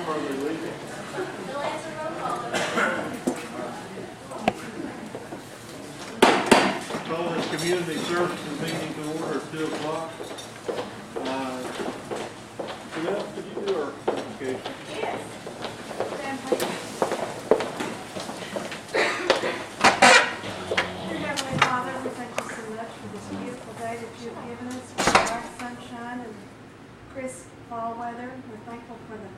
Are they leaving? They'll answer roll call. Call this community services meeting to order at 2 o'clock. Janelle, could you do our application? Yes. Stand, please. Dear Heavenly Father, we thank you so much for this beautiful day that you have given us, for bright sunshine and crisp fall weather. We're thankful for the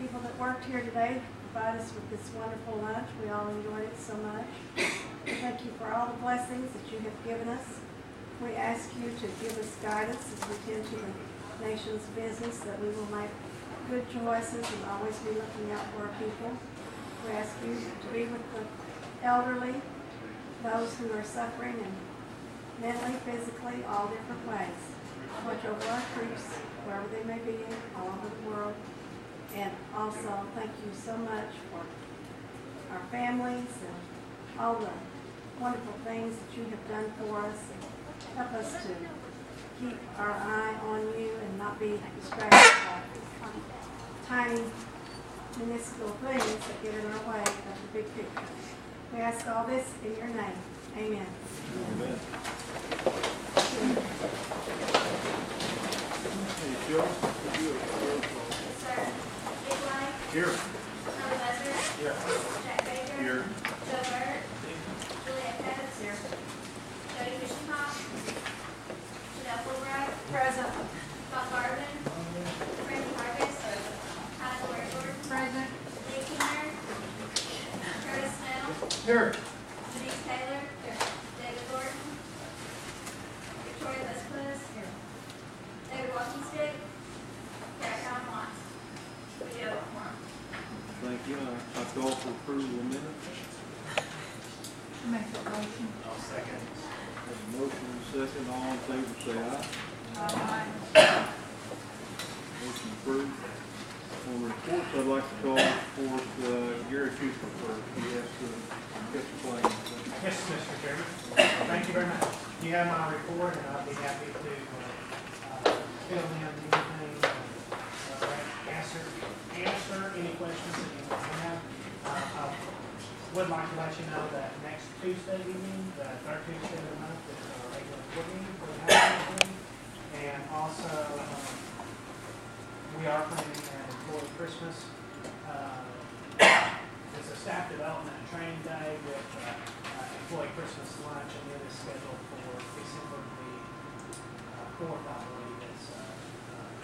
people that worked here today to provide us with this wonderful lunch. We all enjoyed it so much. We thank you for all the blessings that you have given us. We ask you to give us guidance as we tend to the nation's business, that we will make good choices and always be looking out for our people. We ask you to be with the elderly, those who are suffering and mentally, physically, all different ways. Watch over our troops, wherever they may be in, all over the world. And also, thank you so much for our families and all the wonderful things that you have done for us. And help us to keep our eye on you and not be distracted by tiny municipal things that get in our way of the big picture. We ask all this in your name. Amen. Amen. Hey, Joe, could you do a roll call? Sir, Dick White, Here. Tommy Buzzard, Here. Jack Baker, Here. Joe Burt, Juliet Pettis, Jody Fishenhoff, Janelle Fulbright, present, Bob Garvin, Randy Hargis, Kyle Gordon, present, Lee Keener, Curtis Snell, Here. Denise Taylor, David Gordon, Victoria Lesquez, David Walking-Stick, Carol Watts. We do have a quorum. Thank you. I call for approval of minutes. Make that motion. I'll second. Have a motion and a second. All in favor say aye. Aye. Motion approved. On reports, I'd like to call forth Gary Cooper first. He has to catch a plane. Yes, Mr. Chairman. Thank you very much. You have my report, and I'll be happy to fill in anything, answer any questions that you might have. I would like to let you know that next Tuesday evening, the third Tuesday of the month, is our regular board meeting for the housing meeting. And also, we are planning an employee Christmas. It's a staff development and training day with employee Christmas lunch, and it is scheduled for December the 4th, I believe. It's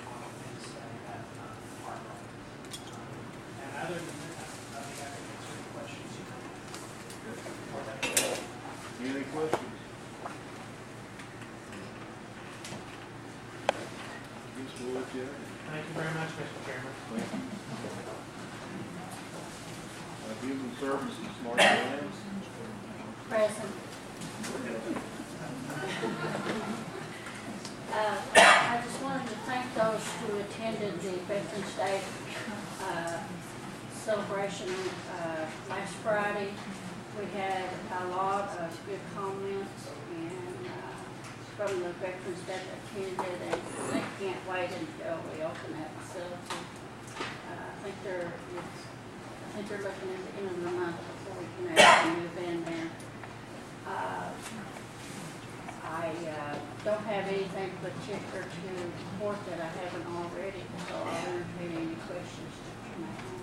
on Wednesday at Park Lake. And other than that, I'll be happy to answer any questions you may have. Any questions? Yes, we'll let you have it. Thank you very much, Mr. Chairman. Thank you. Human Services, Mark Williams. Present. I just wanted to thank those who attended the Veterans Day celebration last Friday. We had a lot of good comments and from the veterans that attended, and they can't wait until we open that facility. I think they're looking at the end of the month before we can actually move in there. I don't have anything particular to report that I haven't already, so I'll entertain any questions that you may have.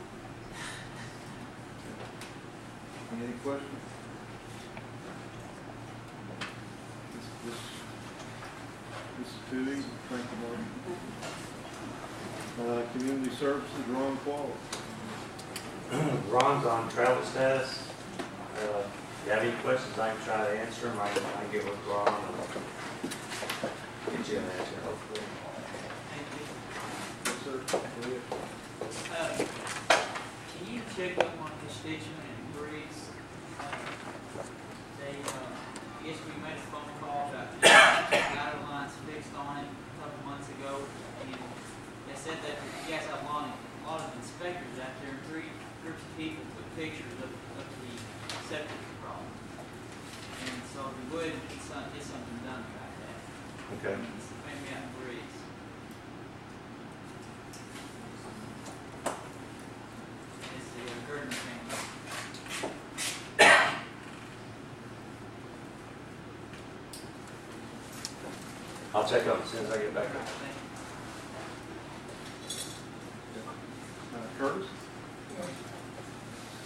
Any questions? This is too easy. Thank you, Mark. Community Services, Ron Quality. Ron's on travel status. If you have any questions, I can try to answer them. I can get with Ron and get you an answer, hopefully. Yes, sir. Go ahead. Can you check up on constituent and Breeze? Yes, we made a phone call about guidelines fixed on it a couple months ago, and they said that you guys have a lot of inspectors out there, and 3 groups of people took pictures of the septic problem. And so we would get something done about that. Okay. Maybe out in Breeze. I'll check up as soon as I get back. Thank you. Curtis?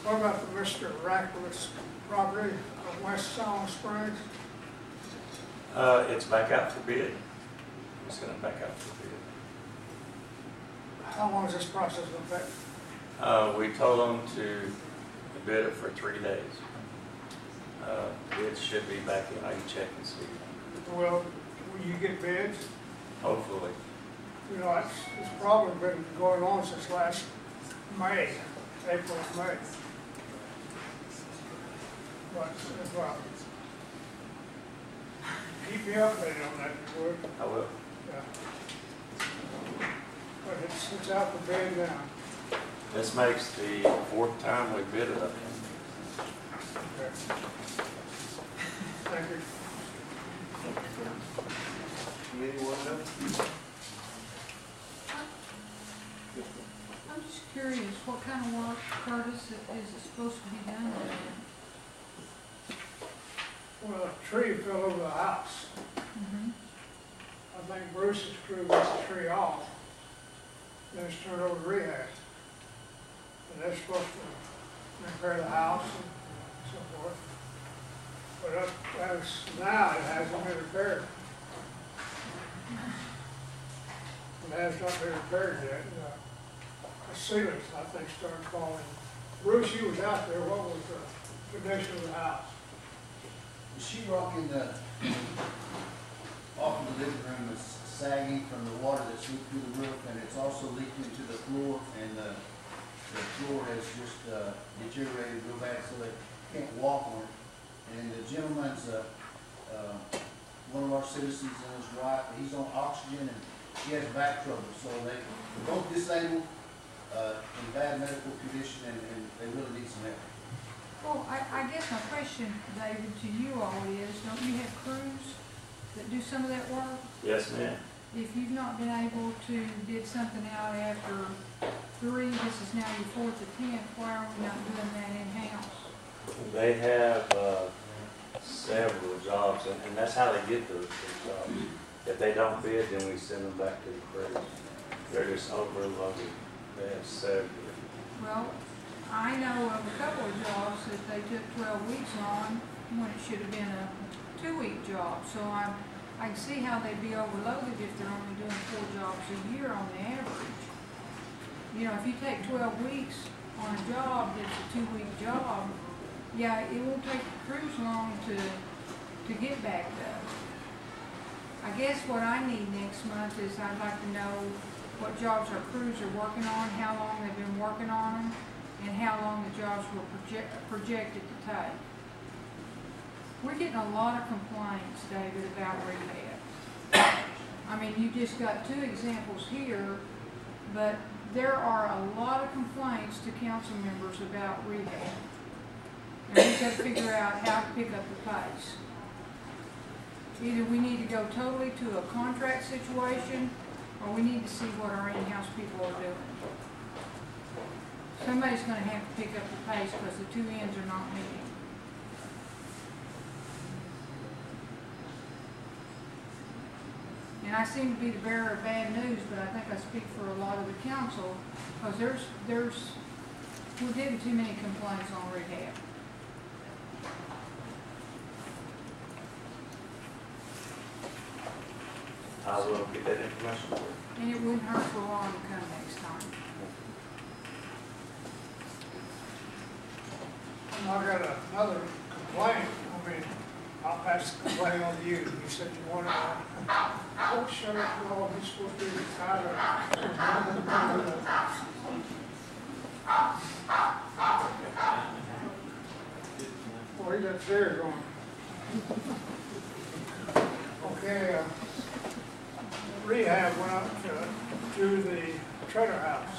What about the Mr. Racklett's property on West Song Springs? It's back out for bid. It's gonna back out for bid. How long is this process going to take? We told them to bid it for 3 days. Bids should be back in. I can check and see. Well, will you get bids? Hopefully. You know, it's probably been going on since last May, April, May. But, keep me updated on that, if you would. I will. Yeah. But it's out for bid now. This makes the 4th time we bid it up. Okay. Thank you. Anyone else? Yes, ma'am. I'm just curious, what kind of work, Curtis, is it supposed to be done there? Well, a tree fell over the house. Mm-hmm. I think Bruce's crew got the tree off. Then it's turned over to rehab. And they're supposed to repair the house and so forth. But as now, it hasn't been repaired. It has not been repaired yet. The ceilings, I think, started falling. Bruce, you was out there. What was the condition of the house? The sheetrock in the, off of the living room is sagging from the water that's leaked through the roof, and it's also leaked into the floor, and the floor has just deteriorated real bad, so they can't walk on it. And the gentleman's, one of our citizens and his wife, he's on oxygen, and he has back trouble, so they're both disabled, in bad medical condition, and they really need some help. Well, I guess my question, David, to you all is, don't you have crews that do some of that work? Yes, ma'am. If you've not been able to bid something out after 3, this is now your 4th attempt, why are we not doing that in-house? They have several jobs, and that's how they get those jobs. If they don't bid, then we send them back to the crews. They're just overloaded. They have several. Well, I know of a couple of jobs that they took 12 weeks on when it should have been a 2-week job. So I can see how they'd be overloaded if they're only doing 4 jobs a year on the average. You know, if you take 12 weeks on a job that's a 2-week job, yeah, it won't take the crews long to get backed up. I guess what I need next month is I'd like to know what jobs our crews are working on, how long they've been working on them, and how long the jobs were projected to take. We're getting a lot of complaints, David, about rehab. I mean, you just got 2 examples here, but there are a lot of complaints to council members about rehab. And we've got to figure out how to pick up the pace. Either we need to go totally to a contract situation, or we need to see what our in-house people are doing. Somebody's going to have to pick up the pace because the 2 ends are not meeting. And I seem to be the bearer of bad news, but I think I speak for a lot of the council, because we're getting too many complaints on rehab. I will get that information for you. And it wouldn't hurt for Ron to come next time. I got another complaint. I mean, I'll pass the complaint on to you. You said you wanted one. Oh, shut up, Lord, he's supposed to be retired. Boy, he got tears going. Okay, rehab went up to the trailer house.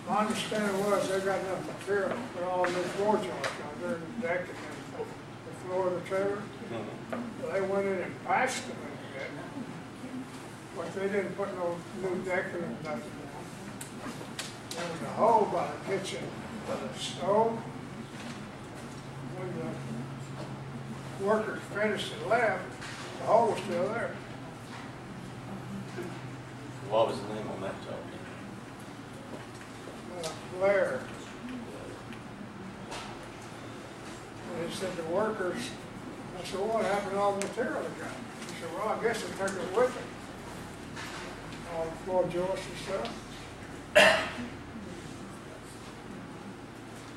My understanding was they got enough material for all the floor joists out there and the deck and everything, the floor of the trailer. So they went in and patched them in it. But they didn't put no new decking or nothing. There was a hole by the kitchen, by the stove. When the workers finished and left, The hole was still there. What was the name on that job? Blair. And he said the workers, I said, what happened to all the material they got? He said, well, I guess they took it with them. All the floor joists and stuff.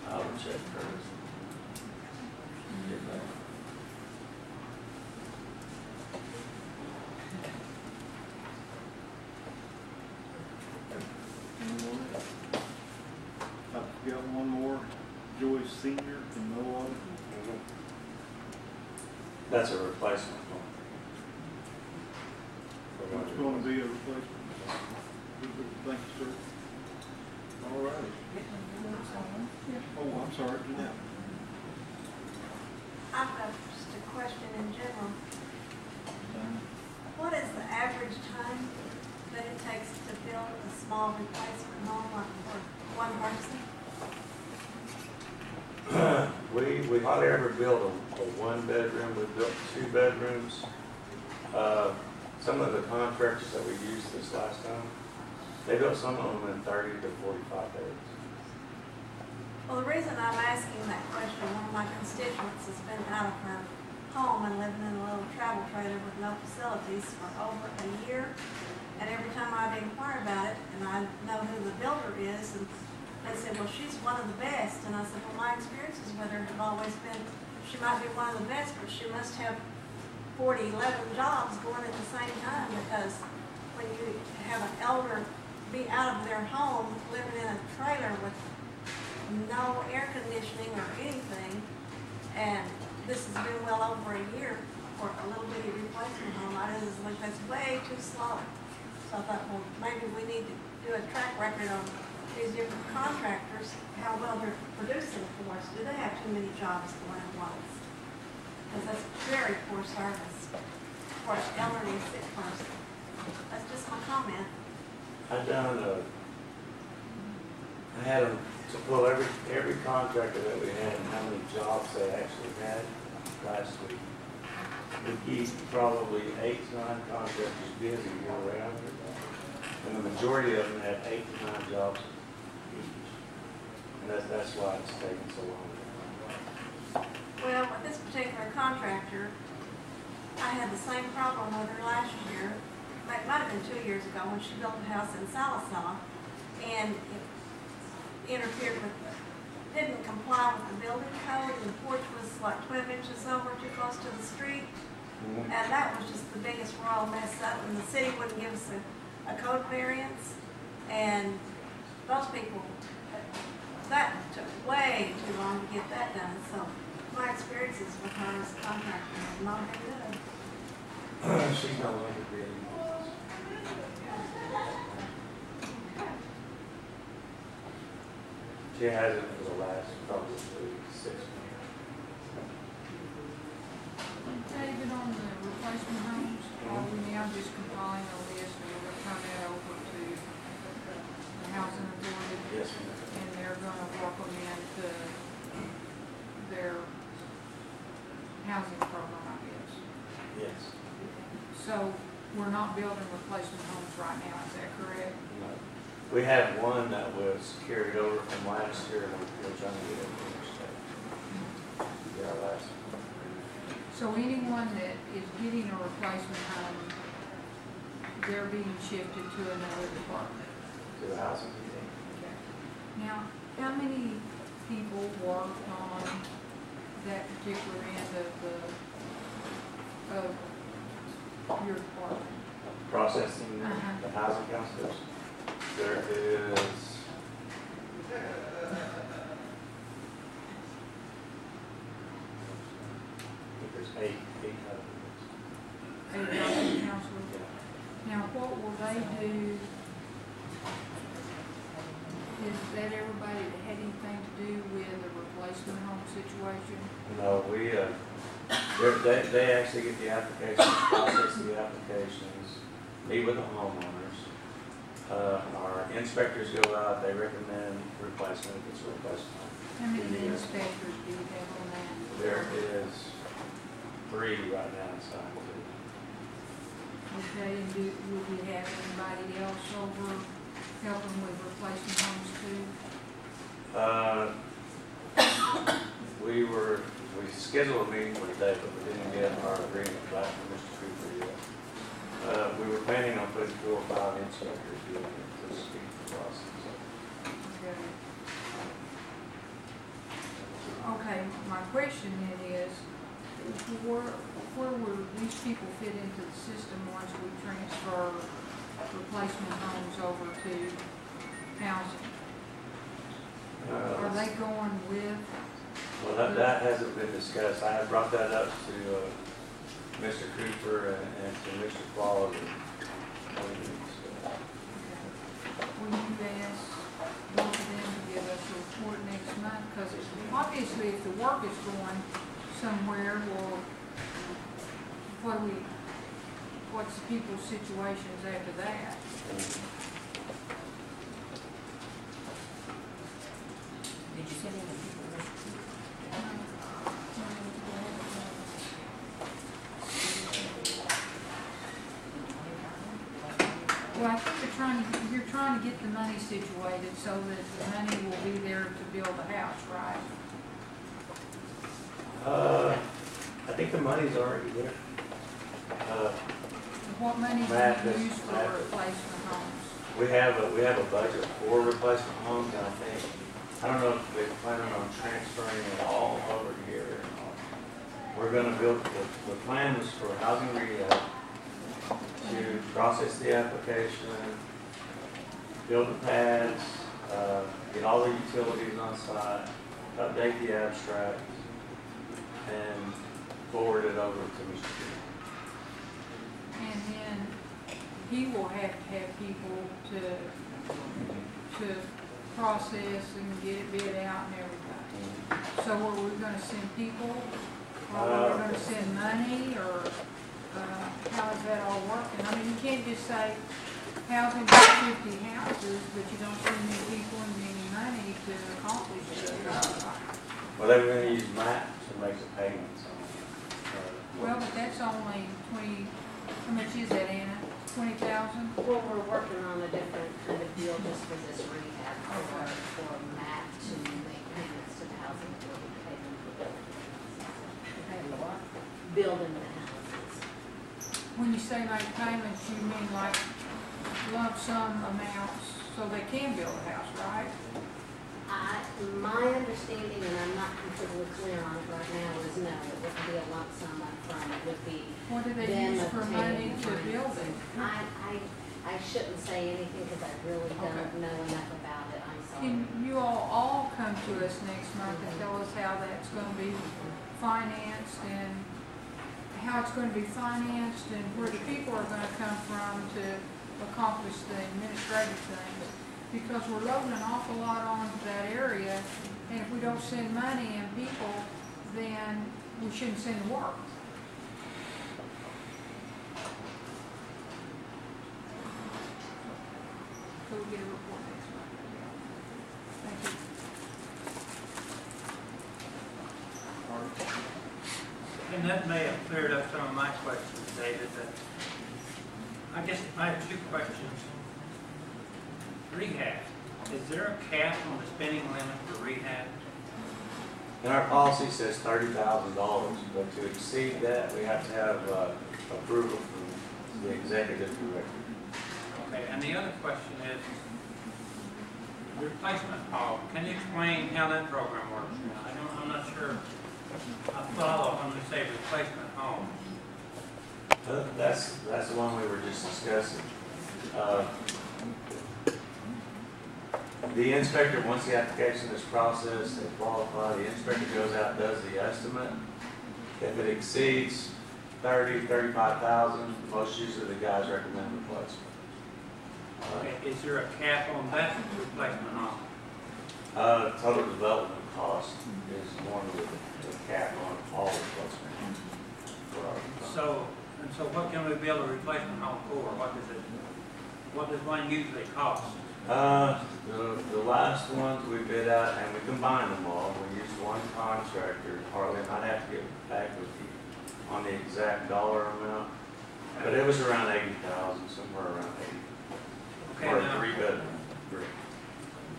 I would check first. Get that. I've got one more, Joyce Senior in Millwater. That's a replacement one. It's going to be a replacement. Thank you, sir. All right. Oh, I'm sorry, Jeanette. I've got just a question in general. What is the average time that it takes to build a small replacement home like for one person? We hardly ever build a one bedroom. We built 2 bedrooms. Some of the contractors that we used this last time, they built some of them in 30 to 45 days. Well, the reason I'm asking that question, one of my constituents has been out of her home and living in a little travel trailer with no facilities for over a year. And every time I'd inquire about it, and I know who the builder is, and they said, well, she's one of the best. And I said, well, my experiences with her have always been, she might be one of the best, but she must have 11 jobs going at the same time, because when you have an elder be out of their home, living in a trailer with no air conditioning or anything, and this has been well over a year for a little bitty replacement home, I just think that's way too slow. So I thought, well, maybe we need to do a track record on these different contractors, how well they're producing for us. Do they have too many jobs going at once? Because that's very poor service for an elderly sick person. That's just my comment. I had them to pull every contractor that we had and how many jobs they actually had last week. We keep probably 8 to 9 contractors busy year round. And the majority of them had 8 to 9 jobs each. And that's why it's taking so long. Well, with this particular contractor, I had the same problem with her last year. It might have been 2 years ago when she built a house in Salisala, and it interfered with didn't comply with the building code, and the porch was like 12 inches over, too close to the street. And that was just the biggest royal mess up, and the city wouldn't give us a code variance, and those people, that took way too long to get that done. So my experiences with her as a contractor have not been good. She's no longer being. She hasn't for the last probably 6 months. David, on the replacement homes, are we now just compiling a list, and we're gonna turn that over to the housing authority? Yes, ma'am. And they're gonna work them into their housing program, I guess. Yes. So we're not building replacement homes right now, is that correct? No. We had one that was carried over from last year, and we're trying to get it finished. Yeah, last one. So anyone that is getting a replacement home, they're being shifted to another department. To the housing. Okay. Now, how many people work on that particular end of your department? Processing Uh-huh. the housing counselors. There is, I think there's 8 others. 8 housing counselors? Now, what will they do? Is that everybody that had anything to do with the replacement home situation? No, they actually get the applications, process the applications, meet with the homeowners. Our inspectors go out, they recommend replacement if it's a replacement. How many inspectors do you have on that? There is 3 right now assigned to. Okay, and would we have anybody else over helping with replacement homes too? We scheduled a meeting for today, but we didn't get our agreement back from Mr. Cooper yet. We were planning on putting 4 or 5 inspectors doing it to speed the process. Okay, my question then is, where will these people fit into the system once we transfer replacement homes over to housing? Are they going with? Well, that hasn't been discussed. I had brought that up to Mr. Cooper and to Mr. Quality. Will you ask both of them to give us a report next month? Because obviously if the work is going somewhere, well, what's the people's situations after that? Did you send in the people list? Well, I think you're trying to get the money situated so that the money will be there to build the house, right? I think the money's already there. What money do you use for replacement homes? We have a budget for replacement homes, and I don't know if they're planning on transferring it all over here. We're gonna build, the plan was for housing rehab to process the application, build the pads, get all the utilities on site, update the abstract, and forward it over to Mr. Cooper. And then he will have to have people to process and get it bid out and everything. So are we gonna send people, or are we gonna send money, or how is that all working? I mean, you can't just say housing for 50 houses, but you don't send any people and any money to accomplish it. Well, they were gonna use maps to make the payments on it. Well, but that's only 20, how much is that, Anna? 20,000? Well, we're working on a different kind of deal just for this rehab for Matt to make payments to the housing authority, pay them for building the houses. When you say make payments, you mean like lump sum amounts so they can build a house, right? My understanding, and I'm not completely clear on it right now, is no, it wouldn't be a lump sum up front. It would be What do they them use for money obtaining to build it? I shouldn't say anything because I really don't know enough about it. I'm sorry. Can you all come to us next month and tell us how that's gonna be financed and how it's gonna be financed and where the people are gonna come from to accomplish the administrative things? Because we're loading an awful lot onto that area, and if we don't send money and people, then we shouldn't send the work. So we'll get a report next month. Thank you. And that may have cleared up some of my questions, David, but I guess I have 2 questions. Rehab, is there a cap on the spending limit for rehab? And our policy says $30,000, but to exceed that, we have to have approval from the executive director. Okay, and the other question is, replacement home, can you explain how that program works? I'm not sure I follow when we say replacement home. That's the one we were just discussing. The inspector, once the application is processed and qualified, the inspector goes out and does the estimate. If it exceeds 35,000, most usually the guys recommend replacement. Is there a cap on that replacement home? Total development cost is one of the cap on all replacement. So what can we build a replacement home for? What does one usually cost? The last ones we bid out, and we combined them all. We used one contractor, Harley, and I'd have to get back with you on the exact dollar amount. But it was around 80,000, somewhere around 80. Okay, For a now, 3-bedroom.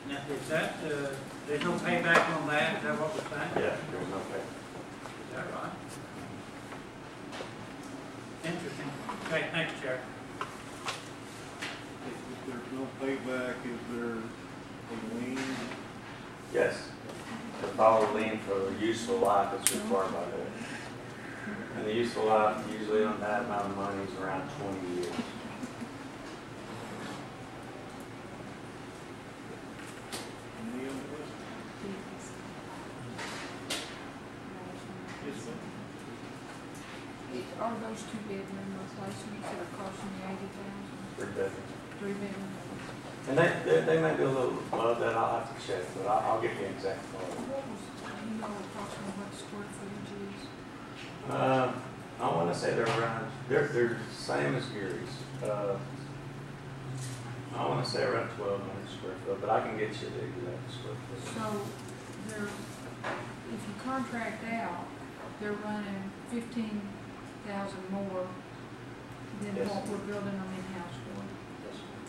now, is that, there's no payback on that, is that what we're saying? Yeah, there's no pay. Is that right? Interesting. Okay, thank you, Chair. If there's no payback, is there a lien? Yes. To follow lien for the useful life that's required by that. And the useful life usually on that amount of money is around 20 years. Any other questions? Yes, ma'am. Are those 2-bedroom replacements that are costing you 80,000? 3 bedroom. 3-bedroom? And they may be a little above that, I'll have to check, but I'll get the exact quote. What was, you know approximately what the square footage is? I want to say they're around, they're the same as Gary's. I want to say around 1,200 square foot, but I can get you the exact square foot. So they're, if you contract out, they're running 15,000 more than Yes. what we're building them in-house for. Yes, ma'am.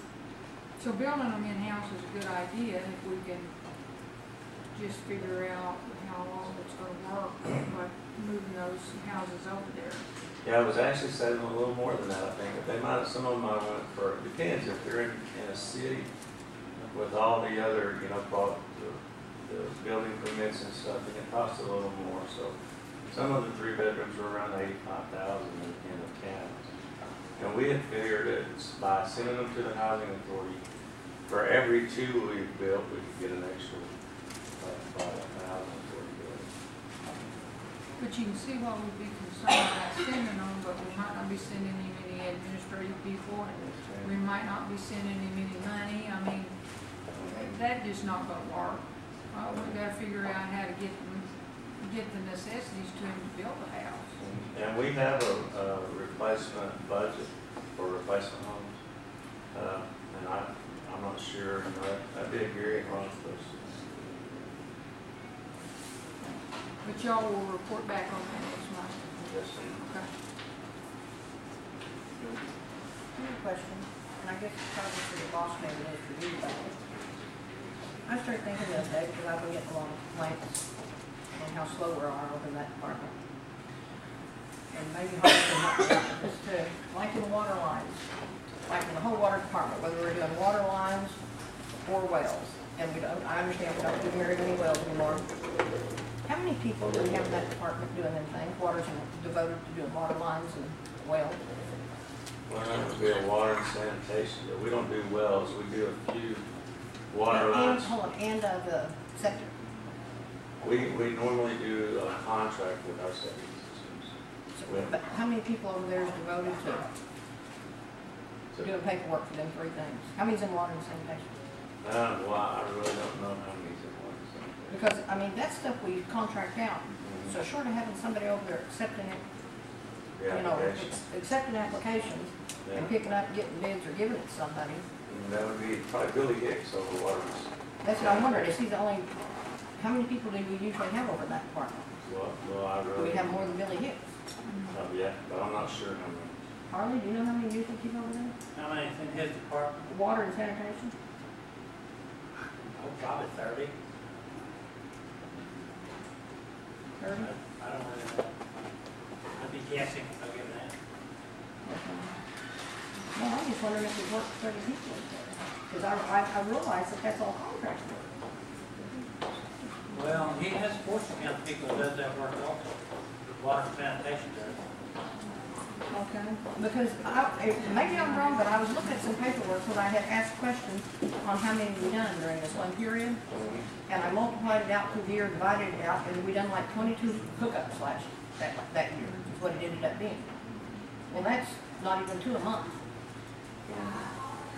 So building them in-house is a good idea if we can just figure out how long it's gonna work, but moving those houses over there. Yeah, I was actually saving a little more than that, I think. But they might, some of them might have went for, it depends, if they're in a city with all the other, you know, the building permits and stuff, then it costs a little more, so. Some of the 3 bedrooms were around 85,000 in the towns. And we had figured it by sending them to the housing authority, for every 2 we built, we could get an extra, by the housing authority building. But you can see why we'd be concerned about sending them, but we might not be sending him any administrative people, and we might not be sending him any money. I mean, that just not gonna work. We've gotta figure out how to get the necessities to him to build a house. And we have a replacement budget for replacement homes. And I'm not sure, you know, that'd be a Gary and Ron's question. But y'all will report back on that next month. Yes, sir. Okay. I have a question, and I guess it's probably for the boss man than it is for you, but I started thinking the other day, because I've been getting a lot of complaints on how slow we are over in that department. And maybe Harvey can help me out with this too, like in the water lines, like in the whole water department, whether we're doing water lines or wells. And we don't, I understand we don't do very many wells anymore. How many people do we have in that department doing them things? Water's devoted to doing water lines and wells. Well, that would be a water and sanitation, but we don't do wells, we do a few water lines. Hold on, and the septic. We normally do a contract with our septic systems. But how many people over there is devoted to doing paperwork for them 3 things? How many's in water and sanitation? Well, I really don't know how many's in one. Because, I mean, that stuff we contract out. So short of having somebody over there accepting it, The you know, application. accepting applications Yeah. and picking up, getting bids or giving it to somebody. And that would be probably Billy Hicks over waters. That's what I'm wondering, is he the only, how many people do we usually have over in that department? Well, I Do really. we have more than Billy Hicks? Yeah, but I'm not sure how many. Harley, do you know how many you think he's over there? How many's in his department? Water and sanitation? Oh, probably 30. 30? I don't really know. I'd be guessing if I give that. Okay. Well, I'm just wondering if we work 30 people over there. Because I realize that that's all contract work. Well, he has Fortune County people that does that work also. Water and sanitation does. Okay, because maybe I'm wrong, but I was looking at some paperwork when I had asked questions on how many we done during this one period. And I multiplied it out through the year, divided it out, and we done like 22 hookups that year, is what it ended up being. Well, that's not even 2 a month.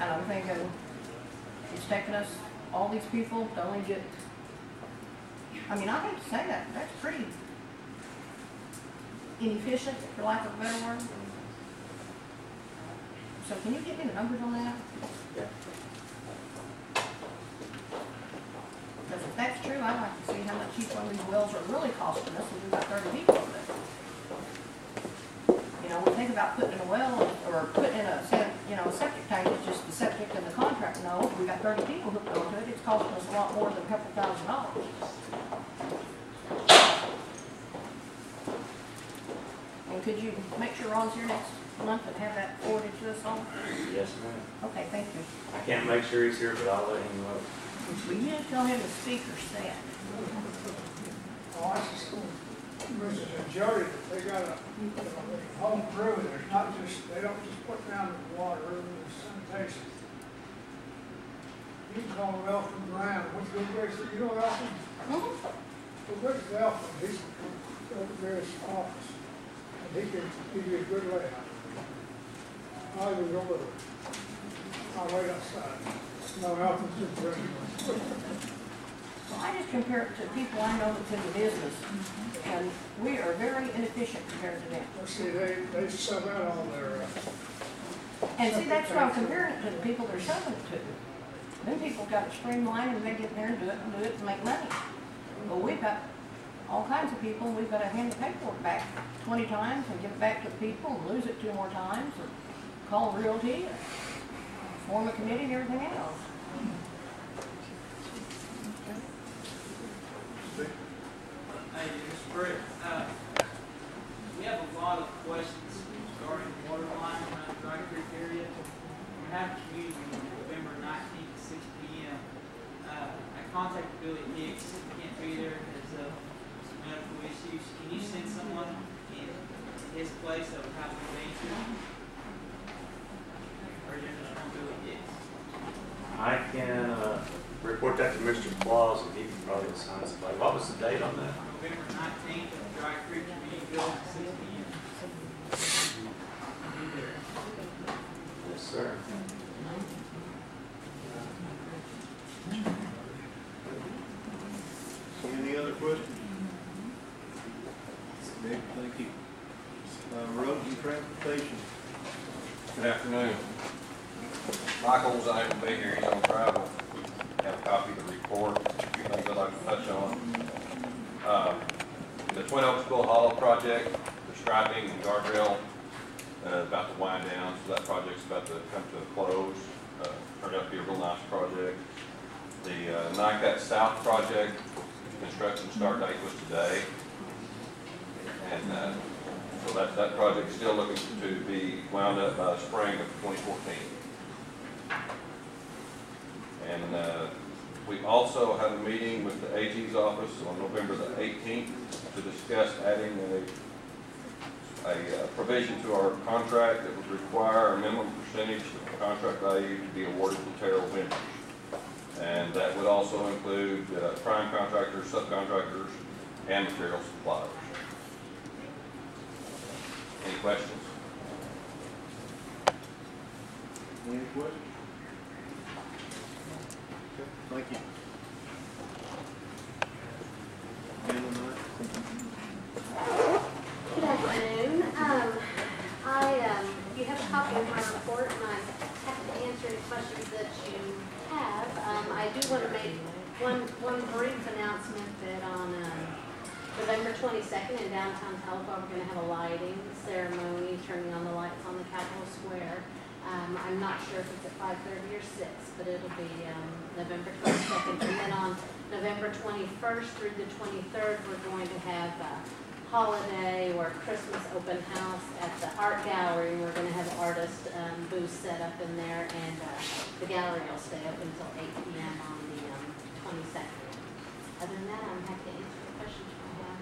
And I'm thinking, it's taking us, all these people to only get, I mean, I hate to say that, that's pretty inefficient, for lack of a better word. So can you give me the numbers on that? Yeah. Because if that's true, I'd like to see how much each one of these wells are really costing us if we've got 30 people over there. You know, know, we think about putting in a well or putting in a septic tank, it's just the septic and the contract. No, we got 30 people hooked onto it, it's costing us a lot more than a couple $1,000. And could you make sure Ron's here next month and have that forwarded to us all? Yes, ma'am. Okay, thank you. I can't make sure he's here, but I'll let him know. Will you tell him the speaker's set? Oh, I just, Mrs. and Jody, they got a home brew, there's not just, they don't just put down the water, there's sanitation. You can call him Elton Brown, what's the place, you know Elton? Well, where's Elton, he's over there at his office, and he can give you a good layout. I was over there, I'll wait outside. No, Elton's just bringing Well, I just compare it to people I know that's in the business, and we are very inefficient compared to them. Well, see, they sub out all their, And see, that's why I'm comparing it to the people they're selling it to. Them people got it streamlined and they get there and do it and make money. But we've got all kinds of people, we've got to hand the paperwork back 20 times and give it back to the people and lose it 2 more times and call realty and form a committee and everything else. Hey, Mr. Britt, we have a lot of questions regarding the water line around the Dry Creek area. We're having a community meeting November 19th at 6 p.m. I contacted Billy Hicks, he can't be there because of some medical issues. Can you send someone in his place that would have an answer? Or you're just on Billy Hicks? I can report that to Mr. Claus, and he can probably assign somebody. What was the date on that? November 19th at the Dry Creek Community Building at 6 p.m. Yes, sir. Any other questions? Nick, thank you. Roads and transportation. Good afternoon. Michael's unable to be here, he's on travel. Have a copy of the report, a few things I'd like to touch on. The Twin Oaks Bull Hollow project, the striping and guardrail about to wind down, so that project's about to come to a close. Turned out to be a real nice project. The NICAT South project, construction start date was today. And so that project's still looking to be wound up by the spring of 2014. And we also had a meeting with the AG's office on November the 18th to discuss adding a provision to our contract that would require a minimum percentage of contract value to be awarded to Terrell vendors. And that would also include prime contractors, subcontractors, and material suppliers. Any questions? Any questions? Okay, thank you. Good afternoon. You have a copy of my report, and I'm happy to answer any questions that you have. I do want to make one brief announcement that on November 22nd in downtown Telephone, we're going to have a lighting ceremony, turning on the lights on the Capitol Square. I'm not sure if it's at 5:30 or 6, but it'll be November 22nd. And then on November 21st through the 23rd, we're going to have holiday or Christmas open house at the art gallery. We're going to have artist booths set up in there, and the gallery will stay up until 8 p.m. on the 22nd. Other than that, I'm happy to answer the questions you have.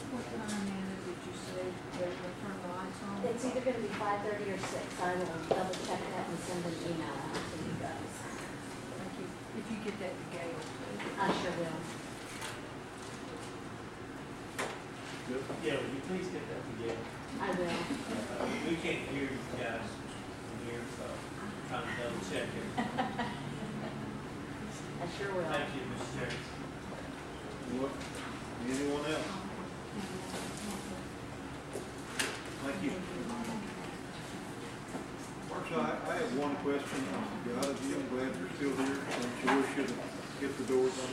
What time did you say they will turn the lights on? It's either going to be 5:30 or 6. I will double check that and send an email out to you guys. Thank you. If you get that to Gail, too. I sure will. Yeah, will you please get that together? I will. We can't hear you guys from here, so I'm trying to double check it. I sure will. Thank you, Mr. Chair. Anyone else? Thank you. So I have one question. God of you, I'm glad you're still here. I'm sure we should get the doors on.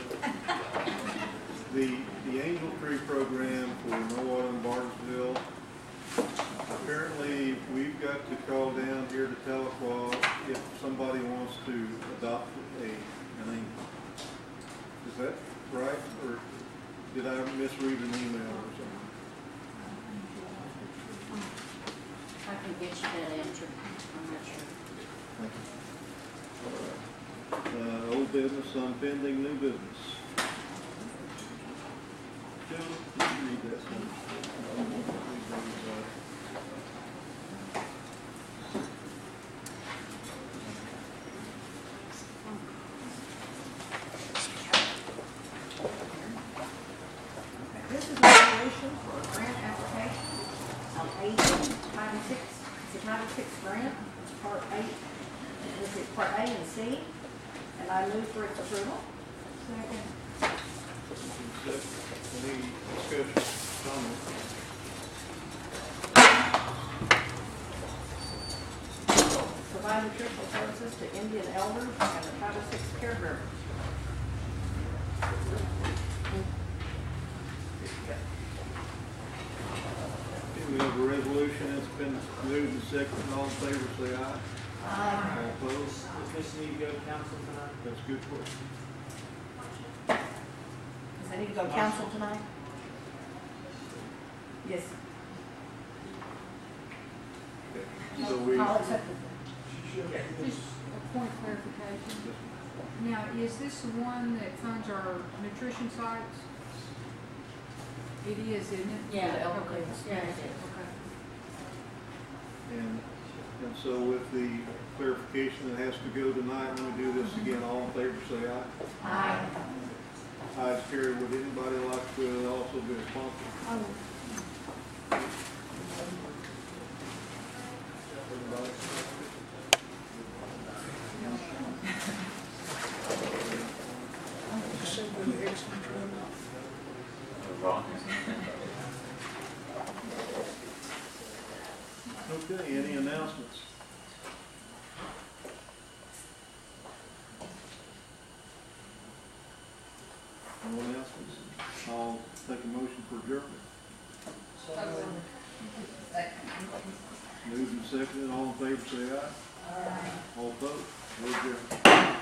the Angel Tree program for Noah and Barnesville, apparently we've got to call down here to Tahlequah if somebody wants to adopt an angel. Is that right, or did I misread an email or something? I can get you that answer, I'm not sure. Thank you. Old business, unpending new business. Joe, did you read that one? This is a resolution for a grant application on aging, Title VI, it's a Title VI grant, it's Part 8, this is Part A and C, and I move for its approval. Second. Any discussion, comment? Provide nutritional services to Indian elders and the Title VI caregiver. Okay, we have a resolution that's been moved and seconded. All in favor, say aye. Aye. All opposed? Does this need to go to council tonight? That's a good question. Does that need to go to council tonight? Yes. So we, I'll accept it. Just a point of clarification. Now, is this the one that funds our nutrition sites? It is, isn't it? Yeah, Okay. yeah, it is. Okay. and so with the clarification that has to go tonight, when we do this again, all in favor, say aye. Aye. Ayes carried. Would anybody like to also be a sponsor? Everybody? Okay, any announcements? No announcements? I'll take a motion for adjournment. Moved and seconded, all in favor say aye. Aye. All opposed, we're adjourned.